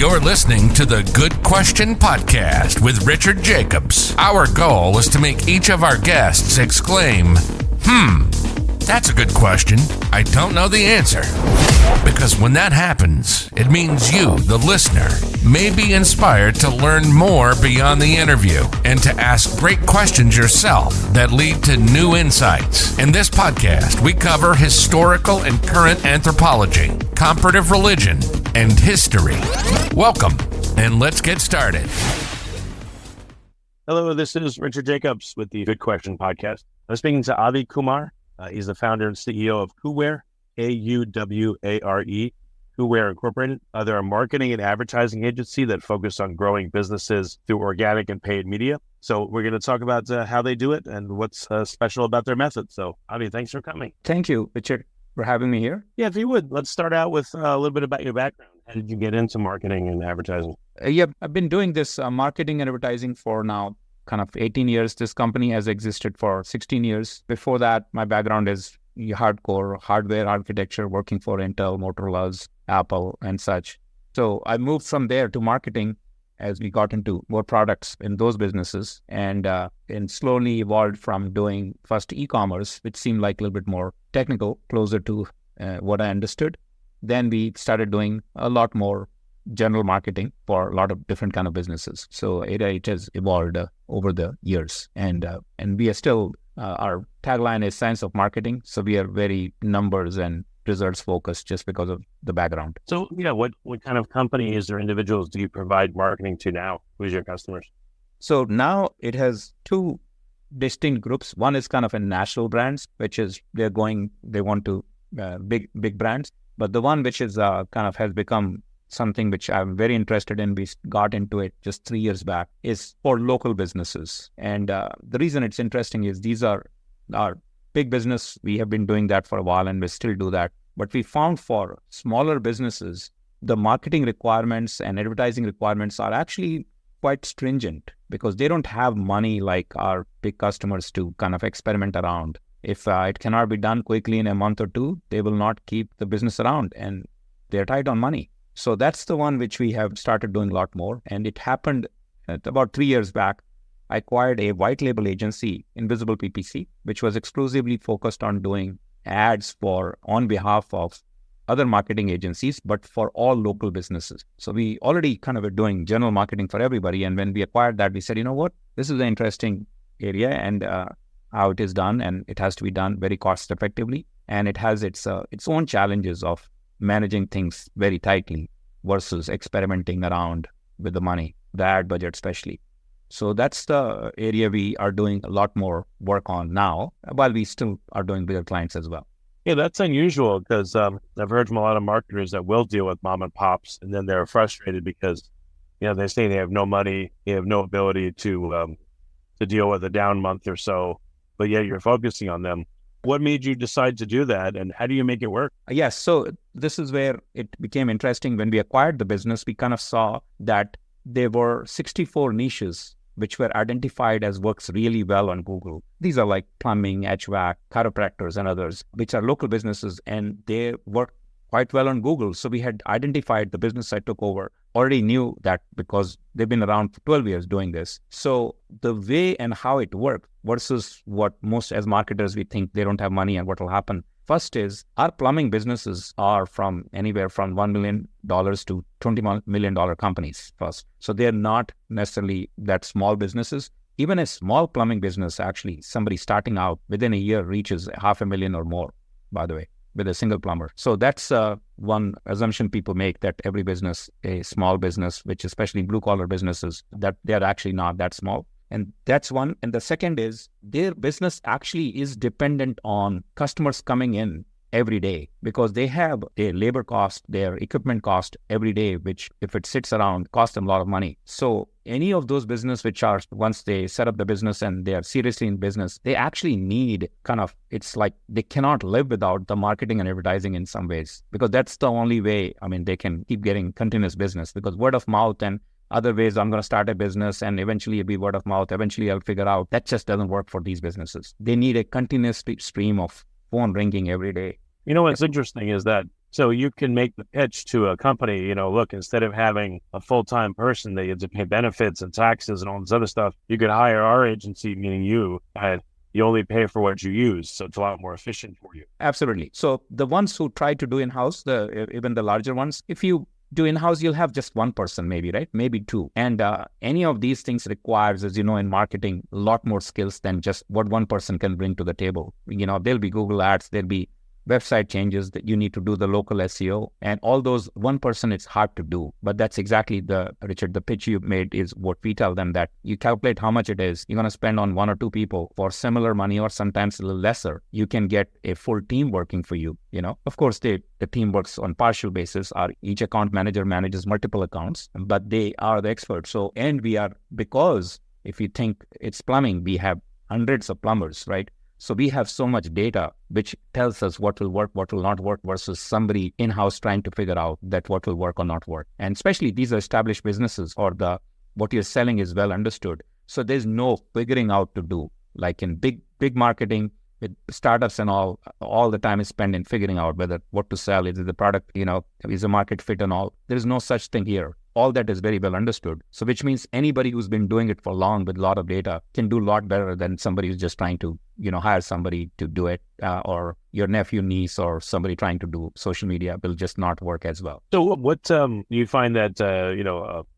You're listening to the Good Question Podcast with Richard Jacobs. Our goal is to make each of our guests exclaim, that's a good question. I don't know the answer. Because when that happens, it means you, the listener, may be inspired to learn more beyond the interview and to ask great questions yourself that lead to new insights. In this podcast, we cover historical and current anthropology, comparative religion, and history. Welcome, and let's get started. Hello, this is Richard Jacobs with the Good Question Podcast. I'm speaking to Avi Kumar. He's the founder and CEO of KUWARE, KUWARE, WhoWear Incorporated. They're a marketing and advertising agency that focus on growing businesses through organic and paid media. So we're going to talk about how they do it and what's special about their method. So Avi, thanks for coming. Thank you, Richard, for having me here. Yeah, if you would, let's start out with a little bit about your background. How did you get into marketing and advertising? I've been doing this marketing and advertising for now kind of 18 years. This company has existed for 16 years. Before that, my background is hardcore hardware architecture, working for Intel, Motorola, Apple, and such. So I moved from there to marketing as we got into more products in those businesses and slowly evolved from doing first e-commerce, which seemed like a little bit more technical, closer to what I understood. Then we started doing a lot more general marketing for a lot of different kind of businesses. So it has evolved over the years, and we are still our tagline is science of marketing. So we are very numbers and results focused just because of the background. So what kind of companies or individuals do you provide marketing to now? Who's your customers? So now it has two distinct groups. One is kind of a national brands, which is they want to big brands. But the one which is kind of has become something which I'm very interested in, we got into it just 3 years back, is for local businesses. And the reason it's interesting is these are our big business. We have been doing that for a while and we still do that. But we found for smaller businesses, the marketing requirements and advertising requirements are actually quite stringent because they don't have money like our big customers to kind of experiment around. If it cannot be done quickly in a month or two, they will not keep the business around and they're tight on money. So that's the one which we have started doing a lot more. And it happened about 3 years back. I acquired a white label agency, Invisible PPC, which was exclusively focused on doing ads on behalf of other marketing agencies, but for all local businesses. So we already kind of were doing general marketing for everybody. And when we acquired that, we said, you know what, this is an interesting area and how it is done. And it has to be done very cost effectively. And it has its own challenges of managing things very tightly versus experimenting around with the money, the ad budget especially. So that's the area we are doing a lot more work on now, while we still are doing bigger clients as well. Yeah, that's unusual because I've heard from a lot of marketers that will deal with mom and pops and then they're frustrated because they say they have no money, they have no ability to deal with a down month or so, but yet you're focusing on them. What made you decide to do that and how do you make it work? Yes, so this is where it became interesting. When we acquired the business, we kind of saw that there were 64 niches which were identified as works really well on Google. These are like plumbing, HVAC, chiropractors and others, which are local businesses and they work quite well on Google. So we had identified the business I took over, already knew that because they've been around for 12 years doing this. So the way and how it worked versus what most as marketers, we think they don't have money and what will happen. First is our plumbing businesses are from anywhere from $1 million to $20 million companies first. So they're not necessarily that small businesses. Even a small plumbing business, actually, somebody starting out within a year reaches $500,000 or more, by the way, with a single plumber. So that's one assumption people make, that every business, a small business, which especially blue collar businesses, that they're actually not that small. And that's one. And the second is their business actually is dependent on customers coming in every day because they have their labor cost, their equipment cost every day, which if it sits around, costs them a lot of money. So any of those business which are, once they set up the business and they are seriously in business, they actually need it's like they cannot live without the marketing and advertising in some ways, because that's the only way, they can keep getting continuous business, because word of mouth and other ways, I'm going to start a business and eventually it'll be word of mouth. Eventually I'll figure out that just doesn't work for these businesses. They need a continuous stream of phone ringing every day. What's interesting is that So you can make the pitch to a company, look, instead of having a full-time person that you have to pay benefits and taxes and all this other stuff, you could hire our agency, meaning you, and you only pay for what you use. So it's a lot more efficient for you. Absolutely. So the ones who try to do in-house, even the larger ones, if you do in-house, you'll have just one person maybe, right? Maybe two. And any of these things requires, as you know, in marketing, a lot more skills than just what one person can bring to the table. There'll be Google ads, there'll be website changes that you need to do the local SEO, and all those one person, it's hard to do. But that's exactly Richard, the pitch you made is what we tell them, that you calculate how much it is. You're going to spend on one or two people for similar money, or sometimes a little lesser. You can get a full team working for you. Of course, the team works on partial basis. Each account manager manages multiple accounts, but they are the experts. So, and because if you think it's plumbing, we have hundreds of plumbers, right? So we have so much data which tells us what will work, what will not work, versus somebody in-house trying to figure out that what will work or not work. And especially these are established businesses, or what you're selling is well understood. So there's no figuring out to do. Like in big marketing with startups and all the time is spent in figuring out what to sell. Is it the product, is the market fit and all. There is no such thing here. All that is very well understood. So which means anybody who's been doing it for long with a lot of data can do a lot better than somebody who's just trying to, hire somebody to do it, or your nephew, niece, or somebody trying to do social media will just not work as well. So what you find that,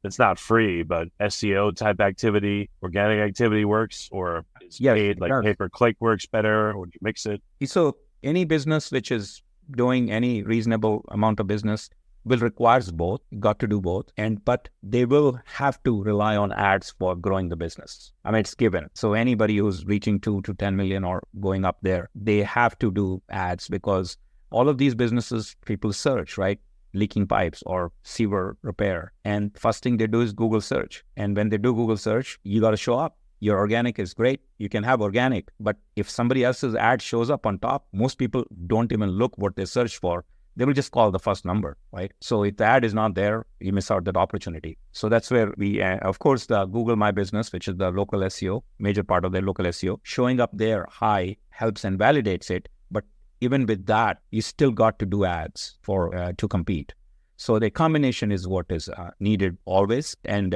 it's not free, but SEO type activity, organic activity works, or is paid, like pay-per-click works better, or do you mix it? So any business which is doing any reasonable amount of business will requires both, got to do both, but they will have to rely on ads for growing the business. I mean, it's given. So anybody who's reaching 2 to 10 million or going up there, they have to do ads, because all of these businesses, people search, right? Leaking pipes or sewer repair. And first thing they do is Google search. And when they do Google search, you got to show up. Your organic is great. You can have organic, but if somebody else's ad shows up on top, most people don't even look what they search for. They will just call the first number, right? So if the ad is not there, you miss out that opportunity. So that's where we, of course, the Google My Business, which is the local SEO, major part of their local SEO, showing up there high helps and validates it. But even with that, you still got to do ads to compete. So the combination is what is needed always. And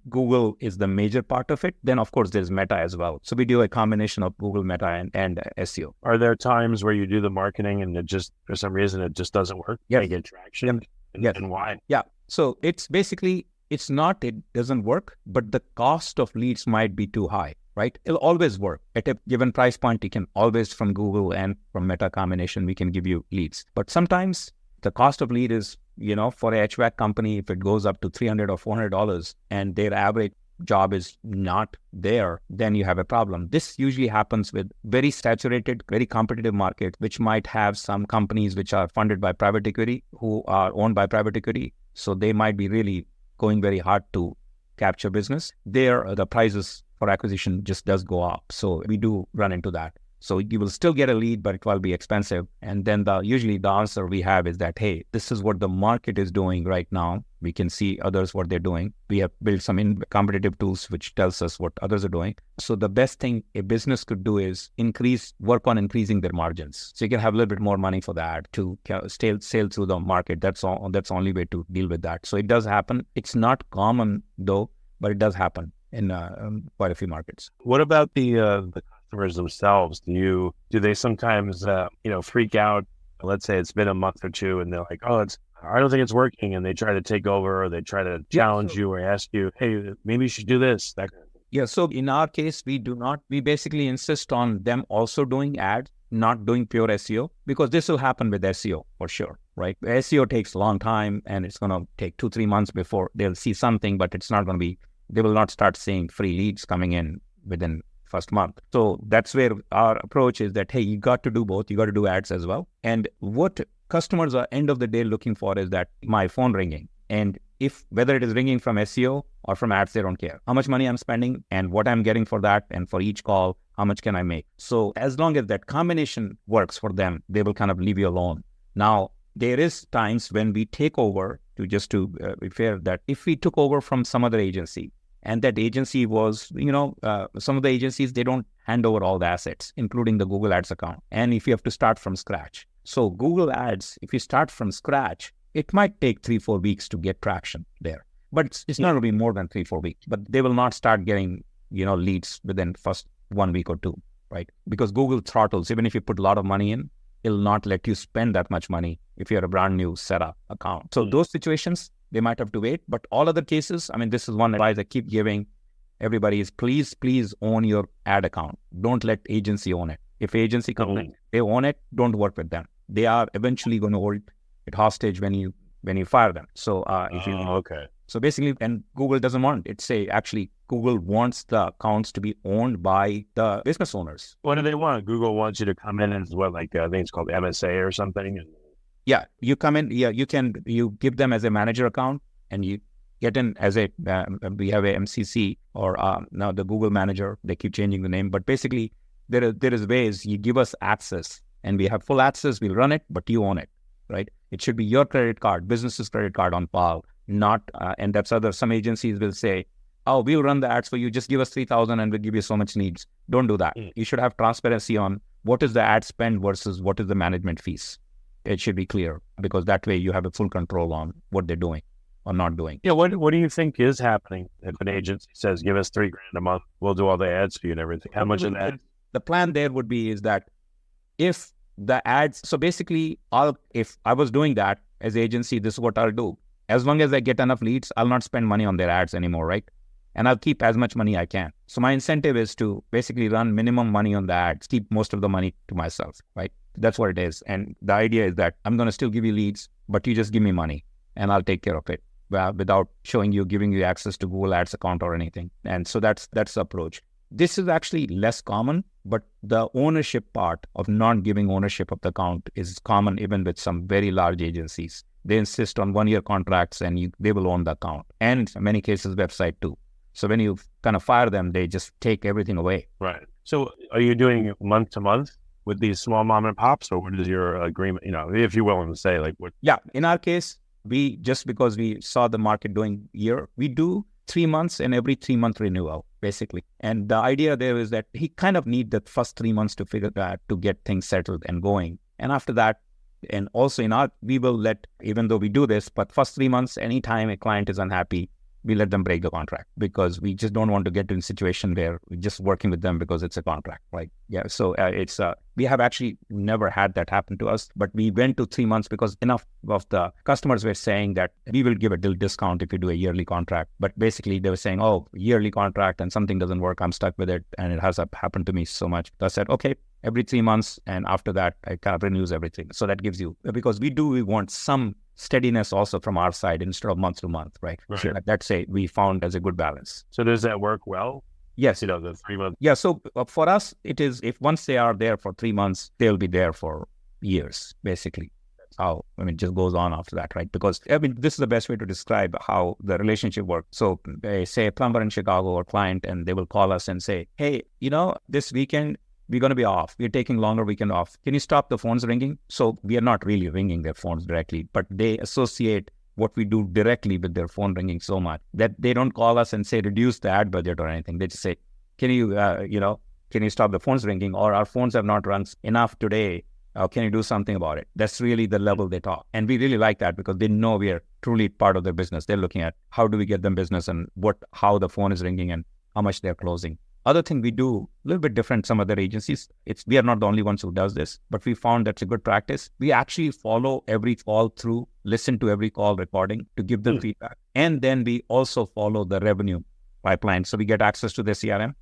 Google is the major part of it. Then, of course, there's Meta as well. So we do a combination of Google, Meta, and SEO. Are there times where you do the marketing and it just, for some reason, it just doesn't work? Yes. You get traction? Yes. And why? Yeah. So it's basically, it doesn't work, but the cost of leads might be too high, right? It'll always work. At a given price point, you can always, from Google and from Meta combination, we can give you leads. But sometimes the cost of lead is, for a HVAC company, if it goes up to $300 or $400 and their average job is not there, then you have a problem. This usually happens with very saturated, very competitive market, which might have some companies which are funded by private equity, who are owned by private equity. So they might be really going very hard to capture business. There, the prices for acquisition just does go up. So we do run into that. So you will still get a lead, but it will be expensive. And then usually the answer we have is that, hey, this is what the market is doing right now. We can see others, what they're doing. We have built some competitive tools which tells us what others are doing. So the best thing a business could do is work on increasing their margins. So you can have a little bit more money for that to sail through the market. That's all. That's the only way to deal with that. So it does happen. It's not common though, but it does happen in quite a few markets. What about the customers themselves? Do they sometimes freak out? Let's say it's been a month or two and they're like, I don't think it's working, and they try to take over, or they try to challenge you or ask you, hey, maybe you should do this, that kind of thing. Yeah, so in our case, we basically insist on them also doing ads, not doing pure SEO, because this will happen with SEO for sure, right? SEO takes a long time, and it's going to take 2-3 months before they'll see something, but it's not going to be, they will not start seeing free leads coming in within first month. So that's where our approach is that, hey, you got to do both. You got to do ads as well. And what customers are end of the day looking for is that my phone ringing. And whether it is ringing from SEO or from ads, they don't care how much money I'm spending and what I'm getting for that. And for each call, how much can I make? So as long as that combination works for them, they will kind of leave you alone. Now, there is times when we take over, to be fair, that if we took over from some other agency, and that agency was, some of the agencies, they don't hand over all the assets, including the Google Ads account. And if you have to start from scratch, So Google Ads, if you start from scratch, it might take 3-4 weeks to get traction there. But it's not going to be more than 3-4 weeks. But they will not start getting, leads within first 1 week or two, right? Because Google throttles, even if you put a lot of money in, it'll not let you spend that much money if you're a brand new setup account. So those situations, they might have to wait. But all other cases, this is one advice I keep giving everybody is please own your ad account. Don't let agency own it. If agency comes, they own it, don't work with them. They are eventually going to hold it hostage when you fire them. So So basically, and Google doesn't want it. Actually, Google wants the accounts to be owned by the business owners. What do they want? Google wants you to come in and I think it's called MSA or something. Yeah, you come in. Yeah, you give them as a manager account, and you get in as we have a MCC or now the Google Manager. They keep changing the name, but basically there is ways you give us access, and we have full access. We'll run it, but you own it, right? It should be your credit card, business's credit card on file. Not and that's some agencies will say, oh, we'll run the ads for you, just give us 3,000 and we'll give you so much needs. Don't do that. You should have transparency on what is the ad spend versus what is the management fees. It should be clear, because that way you have a full control on what they're doing or not doing. Yeah, what do you think is happening if an agency says, give us $3,000 a month, we'll do all the ads for you and everything? How much of that? The plan there would be is that if the ads, so basically if I was doing that as agency, this is what I'll do. As long as I get enough leads, I'll not spend money on their ads anymore, right? And I'll keep as much money I can. So my incentive is to basically run minimum money on the ads, keep most of the money to myself, right? That's what it is. And the idea is that I'm going to still give you leads, but you just give me money and I'll take care of it without giving you access to Google Ads account or anything. And so that's the approach. This is actually less common, but the ownership part of not giving ownership of the account is common even with some very large agencies. They insist on 1-year contracts and they will own the account. And in many cases, website too. So when you kind of fire them, they just take everything away. Right. So are you doing month to month with these small mom and pops, or what is your agreement, if you're willing to say, like what? Yeah. In our case, because we saw the market doing year, we do 3 months and every 3-month renewal, basically. And the idea there is that he kind of need the first 3 months to figure that, to get things settled and going. And after that, and also we will let, even though we do this, but first 3 months, anytime a client is unhappy, we let them break the contract, because we just don't want to get to a situation where we're just working with them because it's a contract, right? Yeah. So we have actually never had that happen to us, but we went to 3 months because enough of the customers were saying that we will give a discount if you do a yearly contract. But basically they were saying, oh, yearly contract and something doesn't work, I'm stuck with it. And it has happened to me so much. So I said, okay, every 3 months. And after that, I kind of renews everything. So that gives you, because we want some steadiness also from our side instead of month to month, right? Sure. That's we found as a good balance. So does that work well? Yes. The 3 months. Yeah. So for us, it is, if once they are there for 3 months, they'll be there for years, basically. That's how, it just goes on after that, right? Because this is the best way to describe how the relationship works. So they say a plumber in Chicago or client, and they will call us and say, hey, this weekend, we're going to be off. We're taking longer weekend off. Can you stop the phones ringing? So we are not really ringing their phones directly, but they associate what we do directly with their phone ringing so much that they don't call us and say, reduce the ad budget or anything. They just say, can you stop the phones ringing? Or our phones have not run enough today. Can you do something about it? That's really the level they talk. And we really like that, because they know we are truly part of their business. They're looking at how do we get them business and how the phone is ringing and how much they're closing. Other thing we do, a little bit different some other agencies, we are not the only ones who does this, but we found that's a good practice. We actually follow every call through, listen to every call recording to give them feedback. And then we also follow the revenue pipeline. So we get access to their CRM,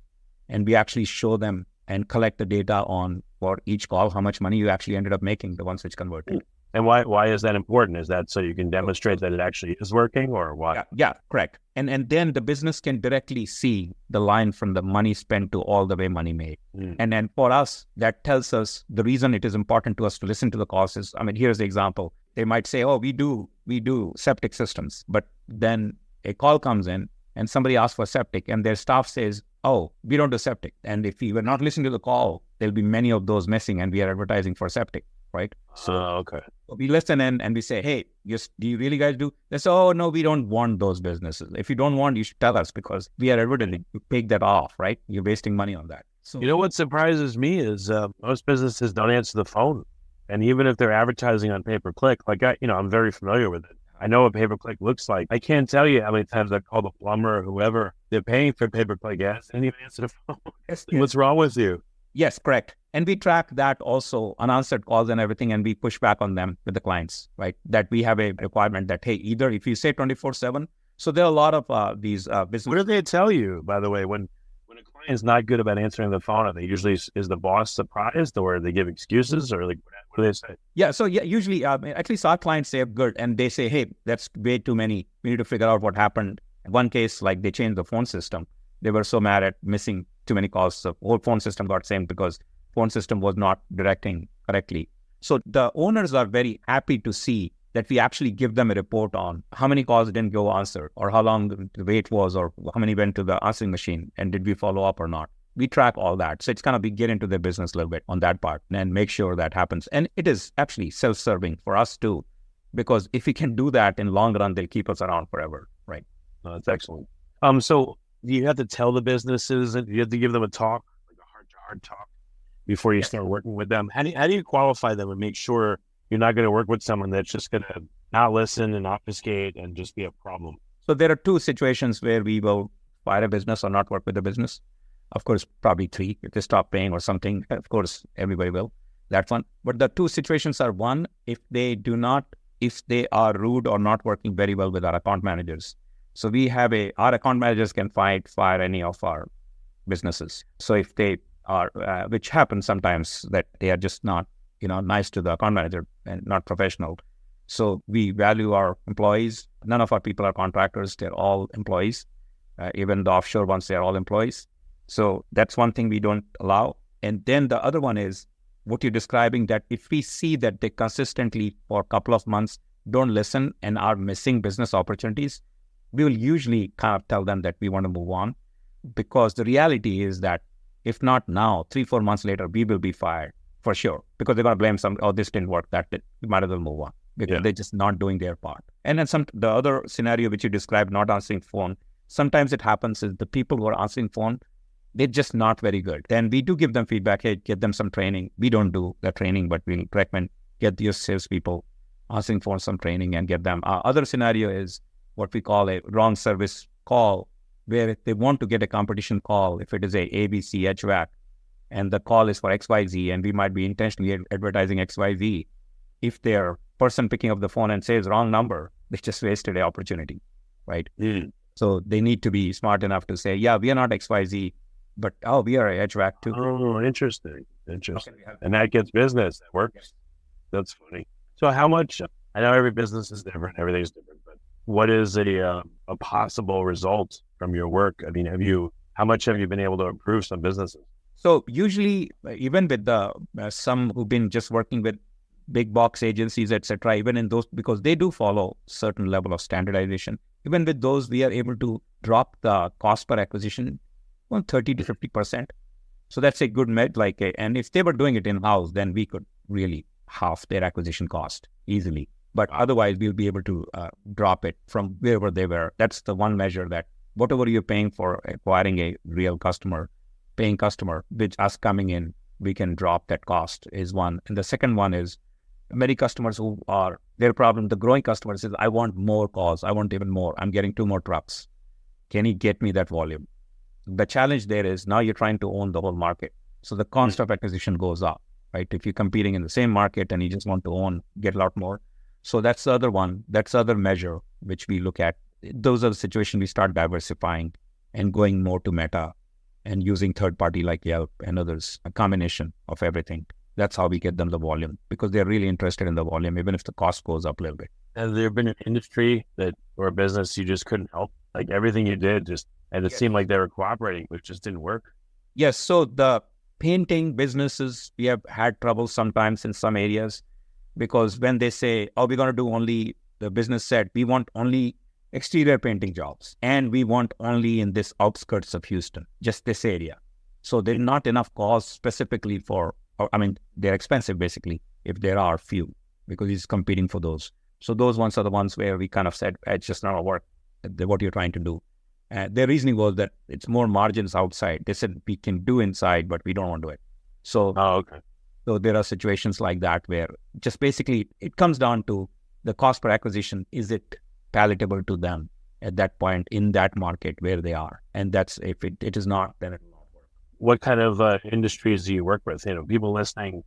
and we actually show them and collect the data on for each call, how much money you actually ended up making, the ones which converted. And why is that important? Is that so you can demonstrate that it actually is working, or why? Yeah, correct. And then the business can directly see the line from the money spent to all the way money made. And then for us, that tells us the reason it is important to us to listen to the calls is, here's the example. They might say, oh, we do septic systems, but then a call comes in and somebody asks for septic, and their staff says, oh, we don't do septic. And if we were not listening to the call, there'll be many of those missing, and we are advertising for septic. Right. So, okay. We listen in and we say, hey, do you really guys do? They say, oh, no, we don't want those businesses. If you don't want, you should tell us, because we are advertising. You take that off, right? You're wasting money on that. So, what surprises me is most businesses don't answer the phone. And even if they're advertising on pay-per-click, like I'm very familiar with it. I know what pay-per-click looks like. I can't tell you how many times I call the plumber or whoever. They're paying for pay-per-click ads and even answer the phone. Yes. What's wrong with you? Yes, correct. And we track that also, unanswered calls and everything, and we push back on them with the clients, right? That we have a requirement that, hey, either if you say 24/7, so there are a lot of these business. What do they tell you, by the way, when a client is not good about answering the phone? Are they usually, is the boss surprised, or they give excuses, or like what do they say? Yeah, so usually at least our clients say good, and they say, hey, that's way too many. We need to figure out what happened. In one case, like they changed the phone system. They were so mad at missing too many calls. The whole phone system got sent because phone system was not directing correctly. So the owners are very happy to see that we actually give them a report on how many calls didn't go answered, or how long the wait was, or how many went to the answering machine, and did we follow up or not. We track all that. So it's kind of, we get into their business a little bit on that part and make sure that happens. And it is actually self-serving for us too, because if we can do that in long run, they'll keep us around forever, right? That's excellent. So you have to tell the businesses, and you have to give them a talk, like a heart-to-heart talk, before you start working with them. How do you qualify them and make sure you're not going to work with someone that's just going to not listen and obfuscate and just be a problem? So there are two situations where we will fire a business or not work with the business. Of course, probably three. If they stop paying or something, of course, everybody will. That's one. But the two situations are, one, if they are rude or not working very well with our account managers. So we have our account managers can fire any of our businesses. So if they are, which happens sometimes, that they are just not, nice to the account manager and not professional. So we value our employees. None of our people are contractors. They're all employees. Even the offshore ones, they're all employees. So that's one thing we don't allow. And then the other one is what you're describing, that if we see that they consistently for a couple of months don't listen and are missing business opportunities, we will usually kind of tell them that we want to move on, because the reality is that if not now, 3-4 months later, we will be fired for sure, because they're going to blame this didn't work, we might as well move on, because they're just not doing their part. And then the other scenario which you described, not answering phone, sometimes it happens is the people who are answering phone, they're just not very good. Then we do give them feedback, hey, get them some training. We don't do the training, but we'll recommend get your salespeople answering phone some training and get them. Other scenario is what we call a wrong service call, where if they want to get a competition call, if it is a ABC HVAC, and the call is for XYZ, and we might be intentionally advertising XYZ, if their person picking up the phone and says wrong number, they just wasted an opportunity, right? So they need to be smart enough to say, yeah, we are not XYZ, but we are a HVAC too. Oh, interesting. And that gets business. That works. Yes. That's funny. So how much, I know every business is different, everything's different, but what is a possible result from your work? I mean, how much have you been able to improve some businesses? So usually, even with the some who've been just working with big box agencies, etc., even in those, because they do follow certain level of standardization, even with those, we are able to drop the cost per acquisition 30 to 50%. So that's a good and if they were doing it in-house, then we could really half their acquisition cost easily. But otherwise, we'll be able to drop it from wherever they were. That's the one measure, that whatever you're paying for acquiring a real paying customer, with us coming in, we can drop that cost, is one. And the second one is many customers who are, their problem, the growing customers is, I want more calls. I want even more. I'm getting 2 more trucks. Can you get me that volume? The challenge there is now you're trying to own the whole market. So the cost of acquisition goes up, right? If you're competing in the same market and you just want to get a lot more. So that's the other one. That's the other measure which we look at. Those are the situations we start diversifying and going more to Meta and using third party like Yelp and others, a combination of everything. That's how we get them the volume, because they're really interested in the volume, even if the cost goes up a little bit. Has there been an industry or a business you just couldn't help? Like everything you did and it seemed like they were cooperating, but it just didn't work? Yes. So the painting businesses, we have had trouble sometimes in some areas, because when they say, we're going to do only, the business said, we want only exterior painting jobs, and we want only in this outskirts of Houston, just this area. So there's not enough calls specifically they're expensive basically, if there are few, because he's competing for those. So those ones are the ones where we kind of said, it's just not going to work, what you're trying to do. Their reasoning was that it's more margins outside. They said we can do inside, but we don't want to do it. So, okay. So there are situations like that where just basically it comes down to the cost per acquisition. Is it palatable to them at that point in that market where they are? And that's, if it is not, then it will not work. What kind of industries do you work with? People listening,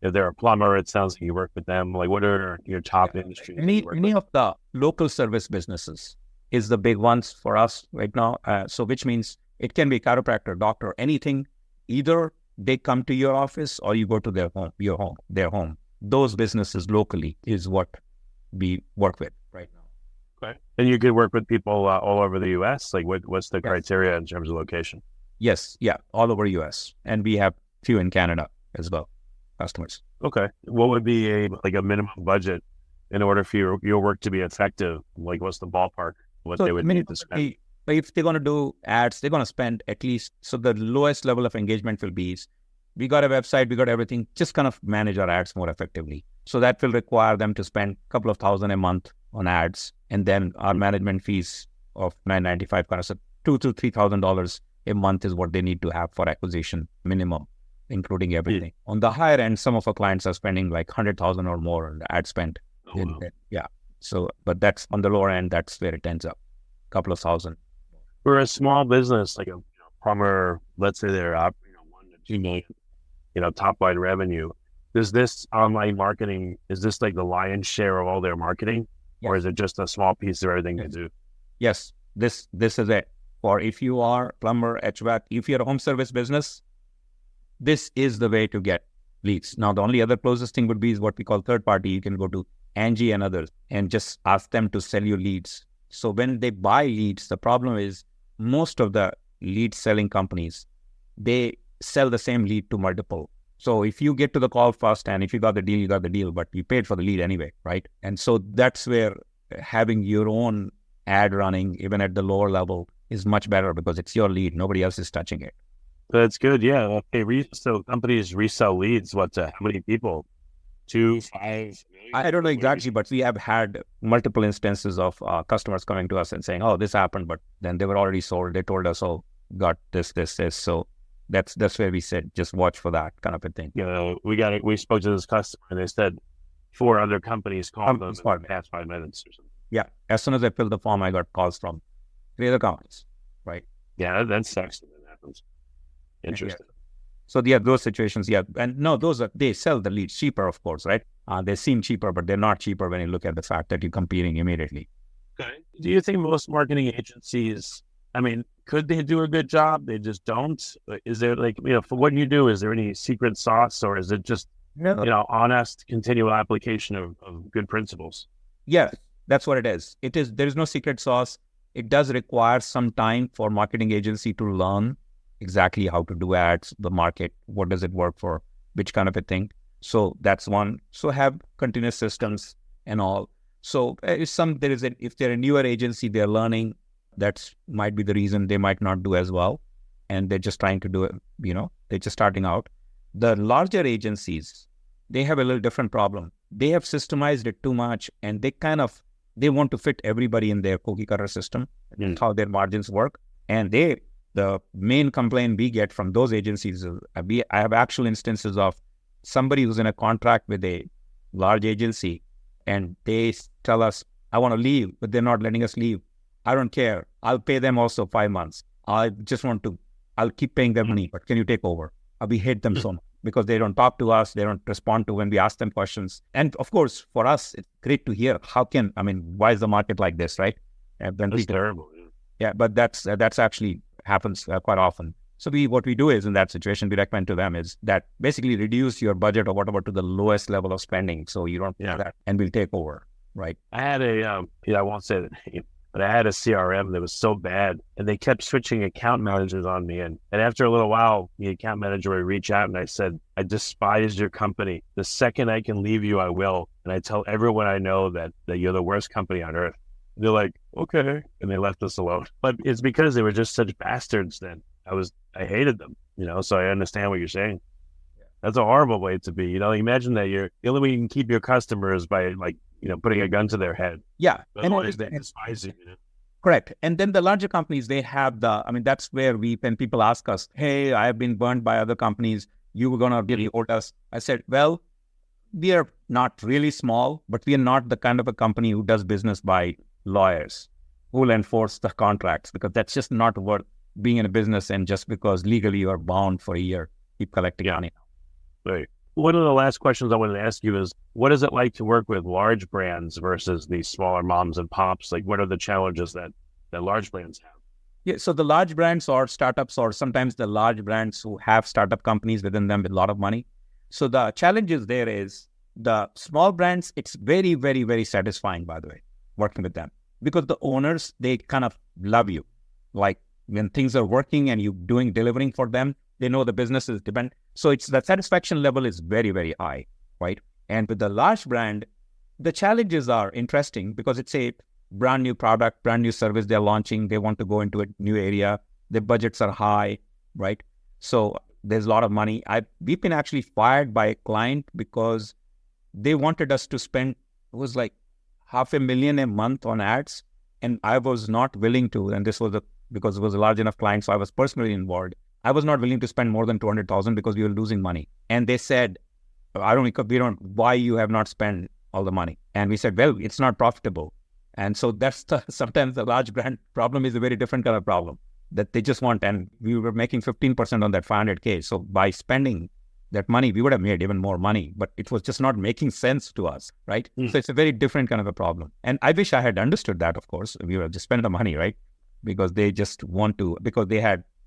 if they're a plumber, it sounds like you work with them. Like, what are your top industries? Any of the local service businesses is the big ones for us right now. So which means it can be chiropractor, doctor, anything. Either they come to your office or you go to their home. Those businesses locally is what we work with right now. Okay. And you could work with people all over the U.S.? Like, what's the criteria in terms of location? Yes. Yeah. All over U.S. And we have few in Canada as well, customers. Okay. What would be a minimum budget in order for your work to be effective? Like, what's the ballpark? What they would need to spend? If they're going to do ads, they're going to spend at least, so the lowest level of engagement will be, we got a website, we got everything, just kind of manage our ads more effectively. So that will require them to spend a couple of $1,000 a month on ads. And then our management fees of $995, kind of, so $2,000 to $3,000 a month is what they need to have for acquisition minimum, including everything. Yeah. On the higher end, some of our clients are spending like $100,000 or more on the ad spend. Oh, wow. Yeah. So, but that's on the lower end, that's where it ends up, a couple of thousand. For a small business, like a plumber, let's say they're up, 1 to 2 million, top line revenue. Does this online marketing, is this like the lion's share of all their marketing? Yes. Or is it just a small piece of everything they do? Yes, this is it. Or if you are plumber, HVAC, if you're a home service business, this is the way to get leads. Now, the only other closest thing would be is what we call third party. You can go to Angie and others and just ask them to sell you leads. So when they buy leads, the problem is most of the lead selling companies, they sell the same lead to multiple. So if you get to the call first and if you got the deal, you got the deal, but you paid for the lead anyway, right? And so that's where having your own ad running, even at the lower level, is much better because it's your lead. Nobody else is touching it. That's good. Yeah. Okay. So companies resell leads. How many people? 2, 5 million? I don't know exactly, but we have had multiple instances of customers coming to us and saying, "Oh, this happened," but then they were already sold. They told us, "Oh, got this." So that's where we said, just watch for that kind of a thing. We spoke to this customer and they said 4 other companies called them in the past 5 minutes or something. Yeah. As soon as I filled the form, I got calls from 3 other companies. Right. Yeah, that sucks when that happens. Interesting. Yeah. So those situations, and no, they sell the leads cheaper, of course, right? They seem cheaper, but they're not cheaper when you look at the fact that you're competing immediately. Okay. Do you think most marketing agencies, could they do a good job? They just don't? Is there for what you do, is there any secret sauce, or is it just, honest, continual application of good principles? Yeah, that's what it is. There is no secret sauce. It does require some time for marketing agency to learn exactly how to do ads, the market, what does it work for, which kind of a thing. So that's one. So have continuous systems and all. So if they're a newer agency, they're learning, that might be the reason they might not do as well. And they're just trying to do it, they're just starting out. The larger agencies, they have a little different problem. They have systemized it too much and they want to fit everybody in their cookie cutter system, how their margins work. And the main complaint we get from those agencies is, I have actual instances of somebody who's in a contract with a large agency and they tell us, I want to leave, but they're not letting us leave. I don't care. I'll pay them also 5 months. I'll keep paying them money, but can you take over? We hate them so much because they don't talk to us. They don't respond to when we ask them questions. And of course, for us, it's great to hear why is the market like this, right? That's terrible. Yeah, but that's actually happens quite often. So what we do is, in that situation, we recommend to them is that basically reduce your budget or whatever to the lowest level of spending, so you don't do that, and we'll take over, right? I had I won't say the name, but I had a CRM that was so bad, and they kept switching account managers on me, and after a little while, the account manager would reach out, and I said, I despise your company. The second I can leave you, I will, and I tell everyone I know that you're the worst company on earth. They're like, okay. And they left us alone. But it's because they were just such bastards then. I hated them, so I understand what you're saying. Yeah. That's a horrible way to be. Imagine that the only way you can keep your customers by putting a gun to their head. Yeah. Otherwise they despise you. Correct. And then the larger companies, they have that's where when people ask us, hey, I have been burned by other companies. you were going to really hold us. I said, well, we are not really small, but we are not the kind of a company who does business by lawyers who will enforce the contracts, because that's just not worth being in a business. And just because legally you are bound for a year, keep collecting money. Right. One of the last questions I wanted to ask you is, what is it like to work with large brands versus these smaller moms and pops? Like, what are the challenges that large brands have? Yeah, so the large brands or startups, or sometimes the large brands who have startup companies within them with a lot of money. So the challenges there is the small brands, it's very, very, very satisfying, by the way, working with them, because the owners, they kind of love you. Like when things are working and you delivering for them, they know the business is dependent. So it's the satisfaction level is very, very high, right? And with the large brand, the challenges are interesting because it's a brand new product, brand new service they're launching. They want to go into a new area. Their budgets are high, right? So there's a lot of money. We've been actually fired by a client because they wanted us to spend, it was like $500,000 a month on ads. And I was not willing to, and this was because it was a large enough client, so I was personally involved. I was not willing to spend more than $200,000 because we were losing money. And they said, why you have not spent all the money? And we said, well, it's not profitable. And so that's sometimes the large brand problem is a very different kind of problem that they just want. And we were making 15% on that $500K. So by spending that money, we would have made even more money, but it was just not making sense to us, right? So it's a very different kind of a problem. And I wish I had understood that, of course. We would have just spent the money, right? Because they just want to, because they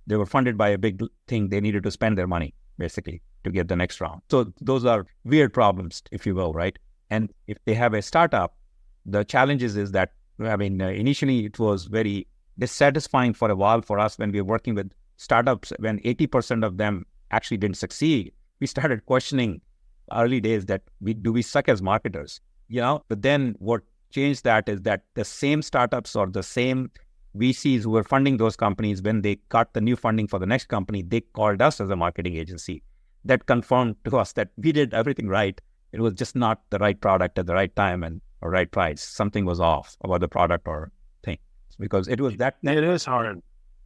were funded by a big thing. They needed to spend their money, basically, to get the next round. So those are weird problems, if you will, right? And if they have a startup, the challenges is that, initially it was very dissatisfying for a while for us when we were working with startups, when 80% of them actually didn't succeed. We started questioning early days that do we suck as marketers, But then what changed that is that the same startups or the same VCs who were funding those companies, when they got the new funding for the next company, they called us as a marketing agency. That confirmed to us that we did everything right. It was just not the right product at the right time and or right price. Something was off about the product or thing, because it was that. It is hard.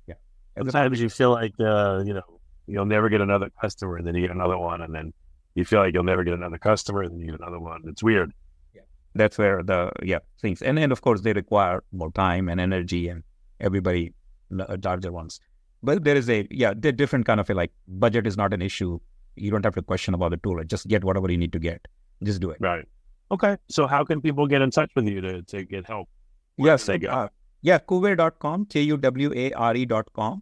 Yeah. Sometimes you feel like, you'll never get another customer, and then you get another one, and then you feel like you'll never get another customer, and then you get another one. It's weird. Yeah. That's where things, and of course they require more time and energy, and everybody larger ones. But there is they're different kind of budget is not an issue. You don't have to question about the tool. Just get whatever you need to get. Just do it. Right. Okay. So how can people get in touch with you to get help? Yes. KUWARE.com, KUWARE.com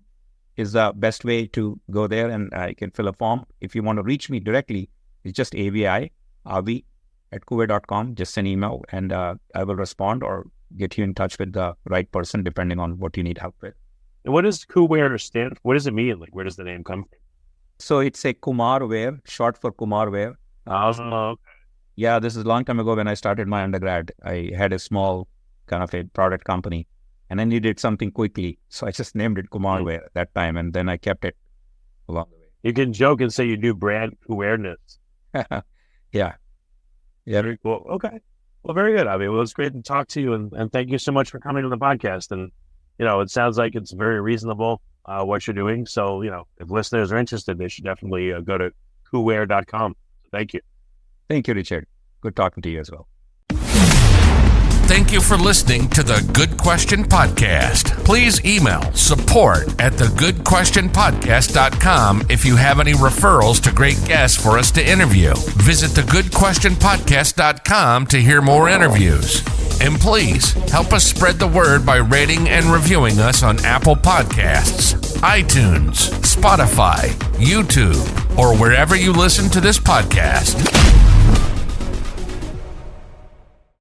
is the best way to go there, and I can fill a form. If you want to reach me directly, it's just Avi at KUWARE.com. Just send email and I will respond or get you in touch with the right person depending on what you need help with. And what does KUWARE stand for? What does it mean? Like, where does the name come from? So it's a KumarWear, short for KumarWear. Okay. Yeah, this is a long time ago when I started my undergrad. I had a small kind of a product company and I needed something quickly. So I just named it KumarWear at that time, and then I kept it along the way. You can joke and say you do brand awareness. Yeah. Very cool. Okay. Well, very good, Avi. Well, it's great to talk to you, and thank you so much for coming on the podcast. And, it sounds like it's very reasonable what you're doing. So, if listeners are interested, they should definitely go to KUWARE.com. Thank you. Thank you, Richard. Good talking to you as well. Thank you for listening to the Good Question Podcast. Please email support@thegoodquestionpodcast.com if you have any referrals to great guests for us to interview. Visit thegoodquestionpodcast.com to hear more interviews. And please help us spread the word by rating and reviewing us on Apple Podcasts, iTunes, Spotify, YouTube, or wherever you listen to this podcast.